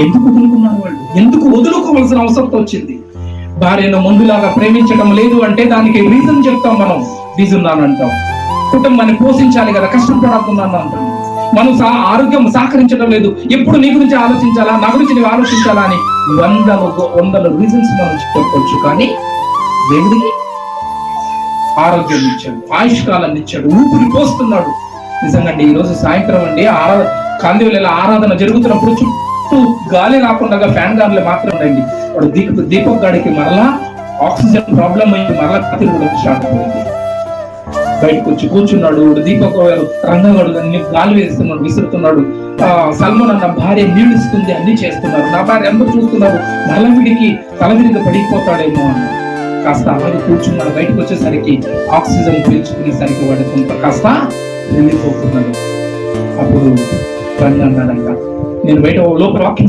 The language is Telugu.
ఎందుకు వదులుకున్నారు వాళ్ళు? ఎందుకు వదులుకోవాల్సిన అవసరం వచ్చింది? భార్యను ముందులాగా ప్రేమించడం లేదు అంటే దానికి రీజన్ చెప్తాం మనం. రీజన్ అంటాం, కుటుంబాన్ని పోషించాలి కదా, కష్టపడుతున్నాను అంటాం. మనం ఆరోగ్యం సహకరించడం లేదు, ఎప్పుడు నీ గురించి ఆలోచించాలా, నా గురించి నీవు ఆలోచించాలా అని వందల రీజన్స్ మనం చెప్పొచ్చు. కానీ దేవుడికి ఆరోగ్యం ఇచ్చాడు, ఆయుష్కాలాన్ని ఇచ్చాడు, ఊపిరి పోస్తున్నాడు. నిజంగా ఈ రోజు సాయంత్రం అండి కాంతివేళ ఆరాధన జరుగుతున్నప్పుడు చుట్టూ గాలి రాకుండా ఫ్యాన్ గాలి మాత్రం ఉండండి. వాడు దీపక్ గాడికి మరలా ఆక్సిజన్ ప్రాబ్లం అయింది, మరలా కత్తిరి కూడా స్టార్ట్ అయింది. బయటకు వచ్చి కూర్చున్నాడు. దీపక్ రంగగాడు గాలి వేస్తున్నాడు, విసురుతున్నాడు. సల్మాన్ అన్న భార్య నీళ్ళిస్తుంది, అన్ని చేస్తున్నారు. నా భార్య అందరూ చూస్తున్నారు, మరలా వీడికి తలవిరిగా పడిపోతాడేమో అని కాస్త అలాగే కూర్చున్నాడు. బయటకు వచ్చేసరికి ఆక్సిజన్ పీల్చుకునేసరికి వాడి కొంత కాస్త వెళ్ళిపోతున్నాడు. అప్పుడు రంగ అన్నాడంట, నేను బయట లోపల వాక్యం